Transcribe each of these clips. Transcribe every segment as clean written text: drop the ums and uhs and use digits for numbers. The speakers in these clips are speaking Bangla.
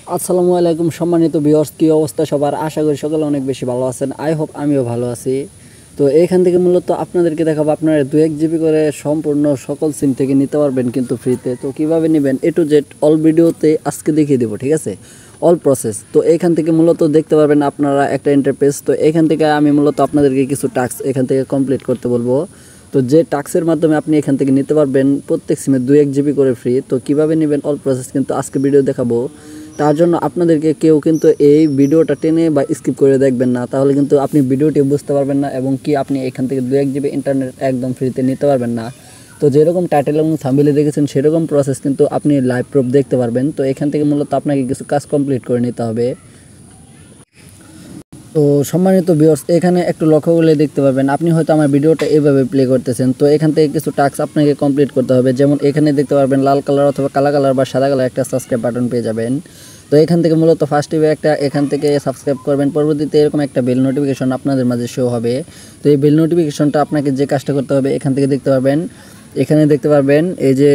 আসসালামু আলাইকুম সম্মানিত ভিউয়ার্স, কি অবস্থা সবার? আশা করি সকলে অনেক বেশি ভালো আছেন। আই হোপ আমিও ভালো আছি। তো এইখান থেকে মূলত আপনাদেরকে দেখাবো আপনারা 2-1 জিবি করে সম্পূর্ণ সকল সিম থেকে নিতে পারবেন কিন্তু ফ্রিতে। তো কিভাবে নেবেন এ টু জেড অল ভিডিওতে আজকে দেখিয়ে দেবো, ঠিক আছে? All process. তো এইখান থেকে মূলত দেখতে পারবেন আপনারা একটা ইন্টারফেস। তো এইখান থেকে আমি মূলত আপনাদেরকে কিছু টাস্ক এখান থেকে কমপ্লিট করতে বলবো। তো যে টাস্কের মাধ্যমে আপনি এখান থেকে নিতে পারবেন প্রত্যেক সিমে 2-1 জিবি করে ফ্রি। তো কিভাবে নেবেন অল প্রসেস কিন্তু আজকে ভিডিও দেখাবো। তার জন্য আপনাদেরকে কেউ কিন্তু এই ভিডিওটা টেনে বা স্কিপ করে দেখবেন না, তাহলে কিন্তু আপনি ভিডিওটি বুঝতে পারবেন না এবং কি আপনি এখান থেকে 2-1 জিবি ইন্টারনেট একদম ফ্রিতে নিতে পারবেন না। তো যেরকম টাইটেল এবং থাম্বনেলে দেখেছেন সেরকম প্রসেস কিন্তু আপনি লাইভ প্রুফ দেখতে পারবেন। তো এখান থেকে মূলত আপনাকে কিছু কাজ কমপ্লিট করে নিতে হবে। তো সম্মানিত ভিউয়ার্স, এখানে একটু লক্ষ্য করলে দেখতে পারবেন আপনি হয়তো আমার ভিডিওটা এইভাবে প্লে করতেছেন। তো এখান থেকে কিছু টাস্ক আপনাকে কমপ্লিট করতে হবে। যেমন এখানে দেখতে পারবেন লাল কালার অথবা কালো কালার বা সাদা কালার একটা সাবস্ক্রাইব বাটন পেয়ে যাবেন। তো এখান থেকে মূলত ফার্স্ট একটা এখান থেকে সাবস্ক্রাইব করবেন। পরবর্তীতে এরকম একটা বেল নোটিফিকেশন আপনাদের মাঝে শো হবে। তো এই বেল নোটিফিকেশনটা আপনাকে যে কাজটা করতে হবে এখান থেকে দেখতে পারবেন। এখানে দেখতে পারবেন এই যে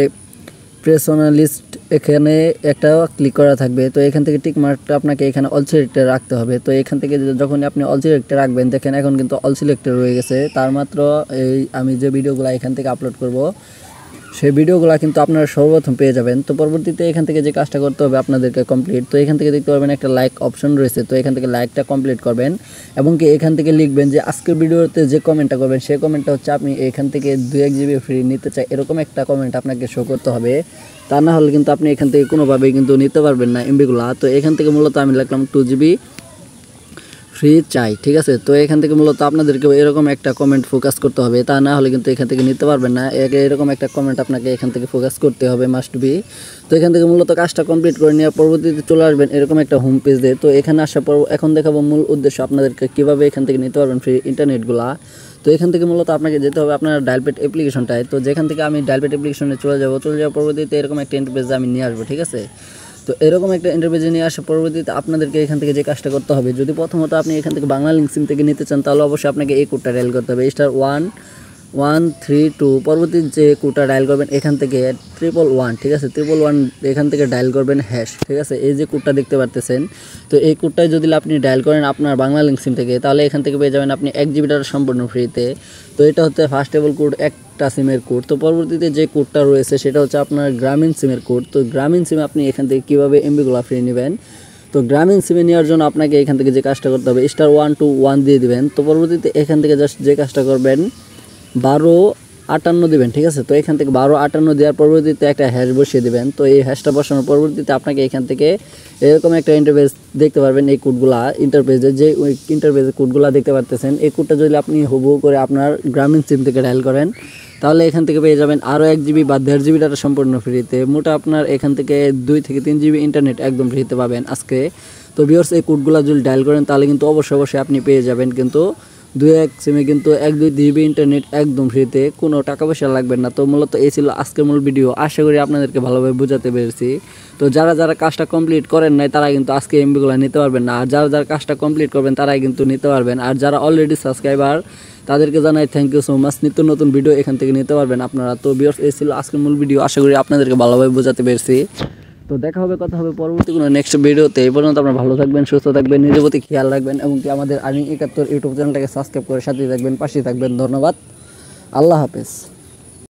প্রেসোনালিস্ট, এখানে একটা ক্লিক করা থাকবে। তো এখান থেকে টিক মার্কটা আপনাকে এখানে অল সিলেক্টে রাখতে হবে। তো এখান থেকে যখন আপনি অল সিলেক্টে রাখবেন, দেখেন এখন কিন্তু অল সিলেক্টে রয়ে গেছে। তার মাত্র এই আমি যে ভিডিওগুলো এখান থেকে আপলোড করব সেই ভিডিওগুলো কিন্তু আপনারা সর্বপ্রথম পেয়ে যাবেন। তো পরবর্তীতে এখান থেকে যে কাজটা করতে হবে আপনাদেরকে কমপ্লিট। তো এখান থেকে দেখতে পারবেন একটা লাইক অপশন রয়েছে। তো এখান থেকে লাইকটা কমপ্লিট করবেন এবং কি এখান থেকে লিখবেন যে আজকের ভিডিওতে যে কমেন্টটা করবেন সেই কমেন্টটা হচ্ছে আপনি এখান থেকে 2-1 জিবি ফ্রি নিতে চাই, এরকম একটা কমেন্ট আপনাকে শো করতে হবে। তা না হলে কিন্তু আপনি এখান থেকে কোনোভাবেই কিন্তু নিতে পারবেন না এমবিগুলো। তো এখান থেকে মূলত আমি লিখলাম 2 জিবি ফ্রি চাই, ঠিক আছে? তো এখান থেকে মূলত আপনাদেরকে এরকম একটা কমেন্ট ফোকাস করতে হবে, তা না হলে কিন্তু এখান থেকে নিতে পারবেন না। এরকম একটা কমেন্ট আপনাকে এখান থেকে ফোকাস করতে হবে, মাস্ট বি। তো এখান থেকে মূলত কাজটা কমপ্লিট করে নেওয়ার পরবর্তীতে চলে আসবেন এরকম একটা হোম পেজে। তো এখানে আসার পর এখন দেখাবো মূল উদ্দেশ্য আপনাদেরকে কীভাবে এখান থেকে নিতে পারবেন ফ্রি ইন্টারনেটগুলা। তো এখান থেকে মূলত আপনাকে যেতে হবে আপনার ডায়ালপ্যাড অ্যাপ্লিকেশনটায়। তো যেখান থেকে আমি ডায়ালপ্যাড অ্যাপ্লিকেশনে চলে যাওয়ার পরবর্তীতে এরকম একটা ইন্টারফেসে আমি নিয়ে আসবো, ঠিক আছে? তো এরকম একটা ইন্টারফেসে নিয়ে আসার পরবর্তীতে আপনাদেরকে এখান থেকে যে কাজটা করতে হবে, যদি প্রথমত আপনি এখান থেকে বাংলা লিঙ্ক সিম থেকে নিতে চান তাহলে অবশ্যই আপনাকে এই কোডটা ডায়াল করতে হবে, *1132। পরবর্তী যে কোডটা ডায়াল করবেন এখান থেকে 111, ঠিক আছে? 111 এখান থেকে ডায়াল করবেন হ্যাশ, ঠিক আছে? এই যে কোডটা দেখতে পারতেছেন, তো এই কোডটাই যদি আপনি ডায়াল করেন আপনার বাংলা লিঙ্ক সিম থেকে, তাহলে এখান থেকে পেয়ে যাবেন আপনি 1 জিবি ডাটা সম্পূর্ণ ফ্রিতে। তো এটা হচ্ছে ফার্স্টেবল কোড, একটা সিমের কোড। তো পরবর্তীতে যে কোডটা রয়েছে সেটা হচ্ছে আপনার গ্রামীণ সিমের কোড। তো গ্রামীণ সিমে আপনি এখান থেকে কীভাবে এমবিগুলো ফ্রি নেবেন, তো গ্রামীণ সিমে নেওয়ার জন্য আপনাকে এখান থেকে যে কাজটা করতে হবে *121 দিয়ে দিবেন। তো পরবর্তীতে এখান থেকে জাস্ট যে কাজটা করবেন 1258 দিবেন, ঠিক আছে? তো এখান থেকে 1258 দেওয়ার পরবর্তীতে একটা হ্যাশ বসিয়ে দিবেন। তো এই হ্যাশটা বসানোর পরবর্তীতে আপনাকে এখান থেকে এরকম একটা ইন্টারফেস দেখতে পারবেন। এই কোডগুলা ইন্টারফেসে যে ইন্টারফেসে কোডগুলা দেখতে পারতেছেন, এই কোডটা যদি আপনি হুবহু করে আপনার গ্রামীণ সিম থেকে ডায়াল করেন তাহলে এখান থেকে পেয়ে যাবেন আরও 1 জিবি বা 1.5 জিবি ডাটা সম্পূর্ণ ফ্রিতে। মোটা আপনার এখান থেকে 2 থেকে 3 জিবি ইন্টারনেট একদম ফ্রিতে পাবেন আজকে। তো ভিউয়ার্স, এই কোডগুলো যদি ডায়াল করেন তাহলে কিন্তু অবশ্যই আপনি পেয়ে যাবেন কিন্তু 2-1 সিমে কিন্তু 1-2 জিবি ইন্টারনেট একদম ফ্রিতে, কোনো টাকা পয়সা লাগবে না। তো মূলত এই ছিল আজকের মূল ভিডিও। আশা করি আপনাদেরকে ভালোভাবে বোঝাতে পেরেছি। তো যারা কাজটা কমপ্লিট করেন নাই তারা কিন্তু আজকে এমবিগুলো নিতে পারবেন না, আর যারা কাজটা কমপ্লিট করবেন তারাই কিন্তু নিতে পারবেন। আর যারা অলরেডি সাবস্ক্রাইবার তাদেরকে জানাই থ্যাংক ইউ সো মাচ। নিত্য নতুন ভিডিও এখান থেকে নিতে পারবেন আপনারা। তো ভিউয়ার্স, এই ছিল আজকের মূল ভিডিও। আশা করি আপনাদেরকে ভালোভাবে বোঝাতে পেরেছি। তো কথা হবে পরবর্তী কোনো নেক্সট ভিডিওতে। এই পর্যন্ত আপনারা ভালো থাকবেন, সুস্থ থাকবেন, নিজের প্রতি খেয়াল রাখবেন এবং কি আমাদের আর্নিং 71 ইউটিউব চ্যানেলটাকে সাবস্ক্রাইব করে সাথে থাকবেন, পাশে থাকবেন। ধন্যবাদ, আল্লাহ হাফেজ।